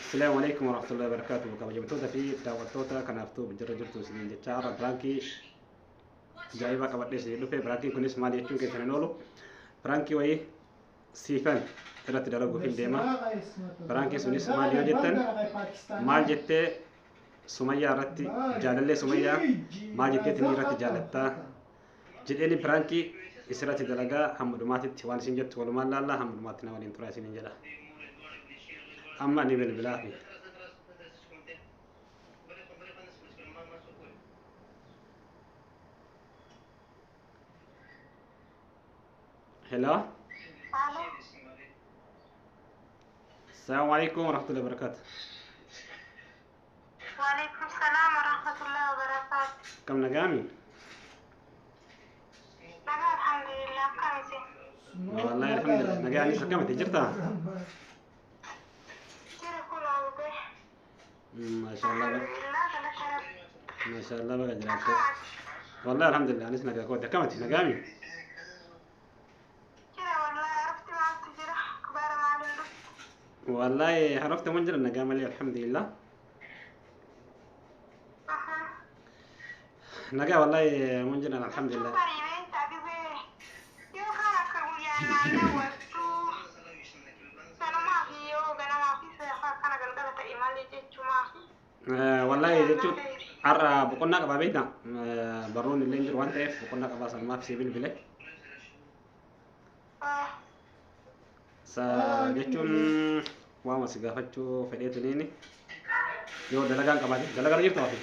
السلام عليكم ورحمة الله وبركاته. كما جبتوتا في دعوتوتا كان أفتو بجرى جرتو سنين جتشارة برانكي جايبا كبر ليش يدو في برانكي كنيس مالي يشون كي تنولو برانكي وي سيفان إلا تدرجو في الديما برانكي سونيس مالي جتن مال جتة سمية رتي جالله سمية مال جتة تني رتي جالتا جدني برانكي إسرة دلجا هم دماتي تيوان سنجت ولما لا هم دماتنا ولين تراسين جلا أما نبي بالبلاد هلا السلام عليكم ورحمة الله وبركاته. وعليكم السلام ورحمة الله وبركاته. كم نجامي؟ أنا الحمد لله كويسة. والله الحمد لله نجاني سكمت جرتها. كيف كل عوضة؟ ما شاء الله بقى. ما شاء الله بقى جرالك. والله الحمد لله أنا سنجا كودا كمت نجامي. والله عرفت منجر النجام لي الحمد لله. نجا والله منجر الحمد لله. والله جتو عرّا بكوننا كبابينا برون اللي ينجر وانت بكوننا كباس ما في سبيل بله. جتون وما سجافتشو فديت نيني يو دلقان كبادي دلقان جرت وافي.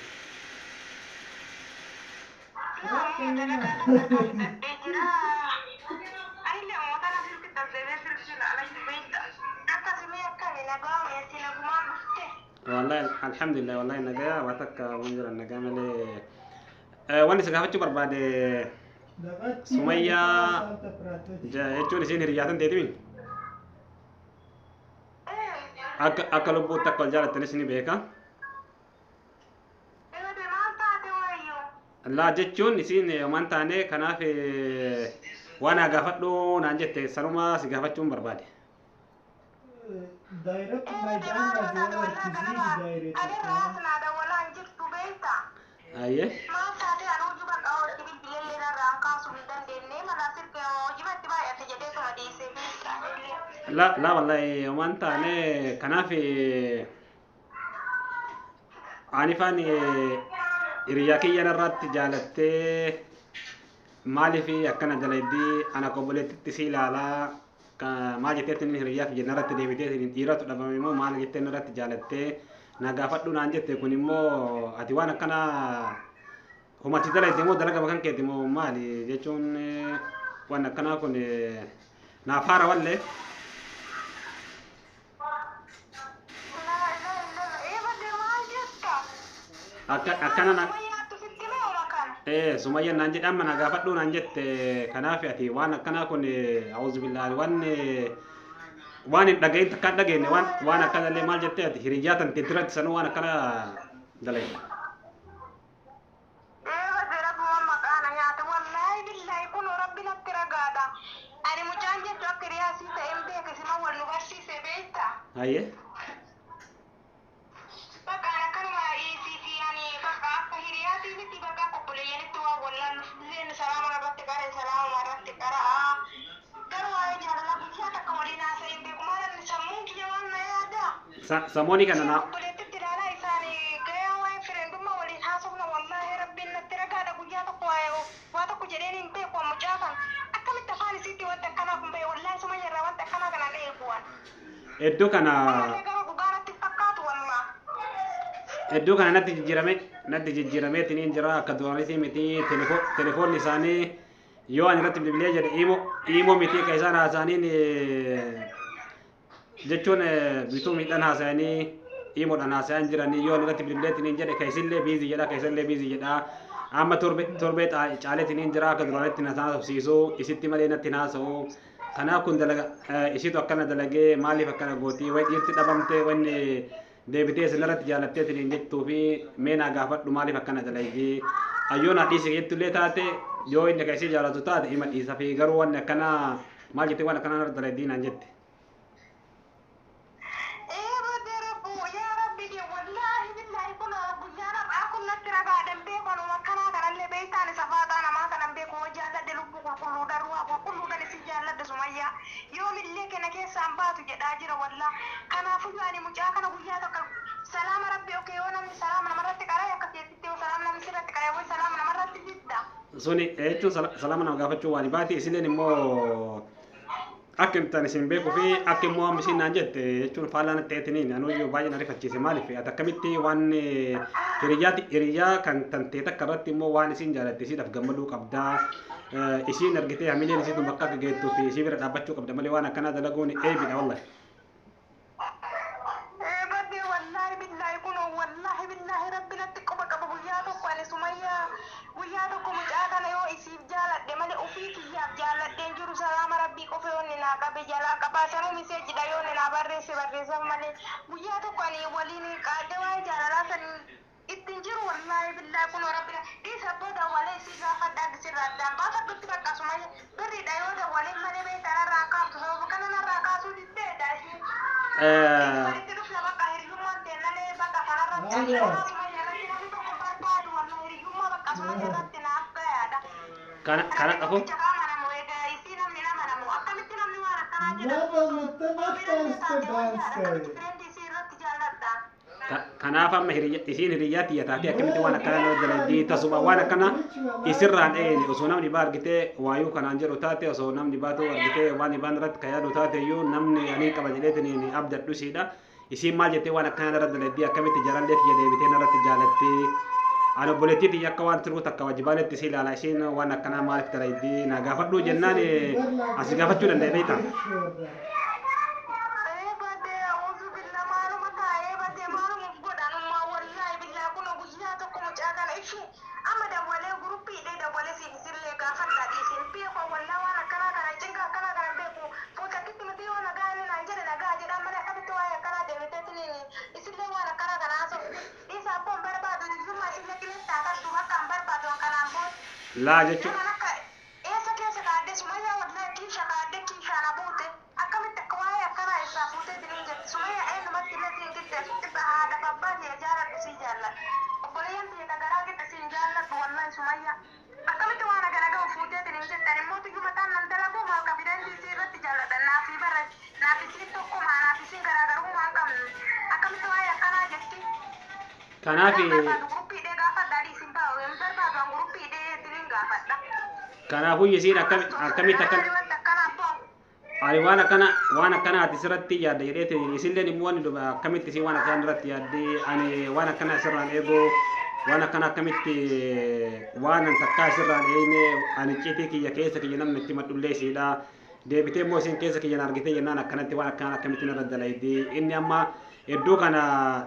والله الحمد لله والله نجا واتك منجر النجا ملي واني سجافتشو برباد سمية جتون سين رياضن تدمين أكلو بوتك كل جالة تنسني بيكا لا جتون نسين يومان تاني كنا في وانا قافتلو نانجت سنوما سقافتشون بربادي دايرة ميدان غزوة تزيد دايرة أيه لا والله يومان تاني كنا في عنيفاني إرياكي أنا رات جالتة مالي في أكنا دلدي أنا قبلت تسيل على ما جت إني رياك جنرات ديفيدي إيرات دبامي مو مال جت نرات جالتة نجافت دون أنجت كوني مو أتوانا كنا هما تدلا يدمو دلنا كمان كدمو مالي جتون وانا كنا كوني نافارا ولا أكنا سمية نانجت أما نجافت دون أنجت كنافي أتي وانا كنا كوني أعوذ بالله وان دقين تكاد دقين وانا كذا اللي مال جت أتي هريجات تدرت سنو وانا كنا دلين أيه ساموني كان أنا Iddoo kana natti jijjiirame tiniin jira akka duraanitii miti telefoonni isaanii yoo ani irratti bilbilee jedhe imoo miti ka isaan haasa'aniin jechuun bituu miidhaan haasa'anii imoodhaan haasa'an jiranii yoo ani irratti bilbilee tiniin jedhe ka isillee biizii jedha ka isallee biizii jedha amma torbee caalee tiniin jira akka duraanitti na taasifsiisu isitti malee natti naasa'u kanaaf kun dalaga isitu akkana dalagee maaliif akkana gootii way dhiirti dhabamte wanni deebitee isinirratti jaalattee tiniin jettuu fi meenaa gaafadhu maaliif akkana dalagee ayyoon hadhiise jettullee taate yoo inni ka isii jaalatu taate ima dhiisa fi garuu wanni akkana maal jettee waan akkana dalagdiinaan jette. fuudhani mucaa kana guyyaa tokko salaama rabbi okee yoo namni salaama namarratti qaree akka keessatti yoo salaama namni sirratti qaree way salaama namarratti didda. Suni jechuun salaama nama gaafachuu waan baati isinleen immoo akka intaan isin beekuu fi akka immoo amma isin naan jette jechuun faalaan ta'eetiniin anuyyuu baay'ee na rifachiise maaliif ati akkamitti waan hiriyaa kan tantee takka irratti immoo waan isin jaalatte isiidhaaf gammaduu qabdaa. Isin argitee hamileen isiitu bakka akka geettuu fi isii bira dhaabbachuu qabda malee waan akkanaa dalaguun eebidha wallahi. Wallahi billahi rabbi natti quba qaba guyyaa tokko ani Sumayyaa guyyaa tokko mucaa kana yoo isiif jaaladhe malee ofii kiyyaaf jaaladheen jiru salaama rabbii qofa yoo inni naa qabe jalaa qabaasanuu miseejidha yoo inni naa barreessan malee guyyaa tokko ani waliin qaadde waa'ee jaalalaa sanii ittiin jiru wallahi billahi kun rabbi isa booda walee isii gaafa dhaagisirraa addaan baasa dutti bakka Sumayyaa birriidha yoo dawwalee malee beektanarraa kaaftu sababa kanarraa kaasuu diddeedha isiin. Walitti dhufna bakka hiriyummaan teennanee bakka Kana qabu. Kanaaf amma isiin hiriyaa xiyyataa fi akkamitti waan akkana nama dalagii tasuma waan akkana isirraan eeni osoo namni baa argitee waayuu kanaan jedhu taate osoo namni baatu argitee waan ibaan irratti kan yaadu taate iyyuu namni ani qaba jedheetiin abdadhu siidha. Isin maal jettee waan akkana irratti dalagii akkamitti jarallee xiyya deebitee irratti jaalattee ana obboleettiitii akka waan turuu takka wajibaaletti si ilaala isiin waan akkanaa maaliif dalagii na gaafadhu jennaan asi gaafachuu danda'e beektaa. لا جتو Kanaafuu isiin akkamitti ani waan akkana ati sirratti yaadda jedheeti isinleen immoo waan akkamitti isiin waan akkana irratti yaadde ani waan akkana sirraan eegoo waan akkana akkamitti waan an takkaa sirraan eegne ani citii kiyya keessa kiyya namni itti madhullee isiidha deebitee immoo isin keessa kiyya argitee jennaan akkanatti waan akkana akkamitti narra dalaydi inni amma hedduu kana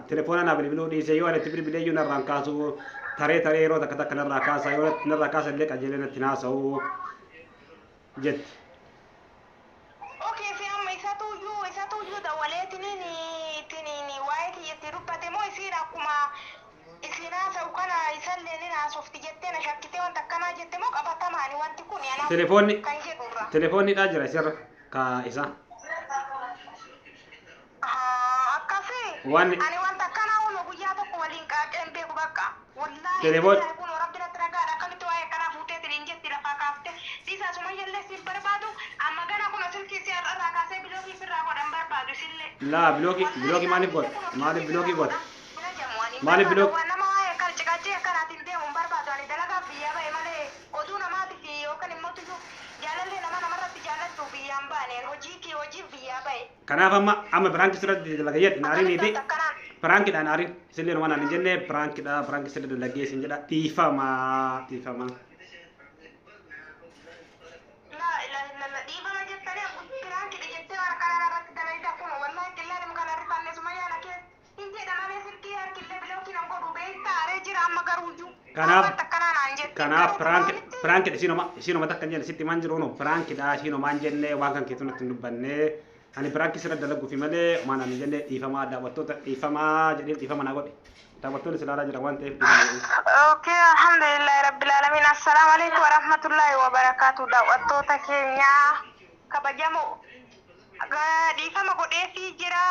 telefoona naa bilbiluu dhiise yoo ani itti bilbilee iyyuu narraan kaasu taree yeroo takka takka narraa kaasa yoo narraa kaasa illee qajeelee natti naasa'u jetti. Okay, fi amma isatu iyyuu dawwalee tiniini waa'ee kiyyatti dubbate moo isiin akkuma isiin haasa'u kana isallee ni naasofti jettee na shakkitee wanta akkanaa jette moo qabatamaani wanti kun yana telefoonni dhaa jira isirra ka isa. Ani wanta akkanaa uuma guyyaa tokko waliin qaaqeen beeku bakka. Telefoon kun rabbi natti ragaadha akkamitti waa'ee akkanaa fuutee tiniin jetti lafaa kaaftee dhiisaa Sumayyallee siif barbaadu amma gana kun silkii si har'arraa kaasee biloogii firraa godhan barbaadu isillee. Laa biloogii maaliif godha? Maaliif biloogii godha? Maaliif biloogii? Nama waa'ee kan ciqachee akkanaatiin deemuun barbaadu ani dalagaa biyyaa ba'e malee oduu namaatiif yookaan immoo tuyyuu jaalallee namarratti jaallattu biyyaan baane hojiif biyyaa ba'e. Kanaaf amma biraanki sirratti dalagayyadhi naariiniiti. Perankidha narin isilleen waan ani jenne perankidha peranki sirri dalagee isin jedha dhiifama. Dhiifama jettanii perankidha jettee waan kanaa irratti dalayda kun wallahi qillaan kan arrifanne Sumayyaan akkee hin jedha malee sirkii harkillee bilookiin an godhu beektaa aree jira amma garuuyyuu. Kanaaf perankidha isinoma takka jenne sitti maan jiru no perankidha isinomaan jenne waan kan keetu natti hin dubbanne. Ani perankii sirra dalagu fi malee mana ani jenne dhiifamaa daawwattoota dhiifamaa jedhee dhiifama naa godhe daawwattoonni silaalaa jira waan ta'eef. Okay, alhamdulillahi rabbil alamin. Assalaamu alaykum wa rahmatullahi wa barakatuh. Daawwattoota keenya kabajamoo dhiifama godheefii jira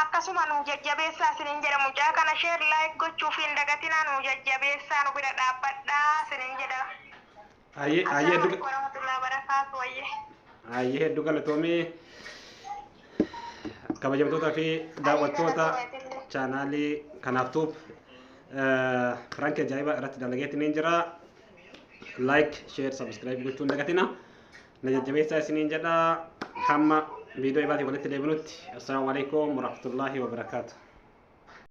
akkasuma nu jajjabeessaa isiniin jedha mucaa kana share like gochuuf hin dagatinaa nu jajjabeessaa nu bira dhaabbadhaa isiniin jedha. Ayyee wa rahmatullahi wa barakatuh. Ayyee hedduu galatoomee. kabajamtoota fi daawwattoota chaanaalii kanaaftuuf Frank ajaa'iba irratti dalageetti ni jira. Like, share, subscribe gochuun dagatina. Na jajjabeessaa isiniin jedha. Hamma viidiyoo ibaatii walitti deebinutti. Assalaamu alaikum warahmatullaahi wabarakaatuh.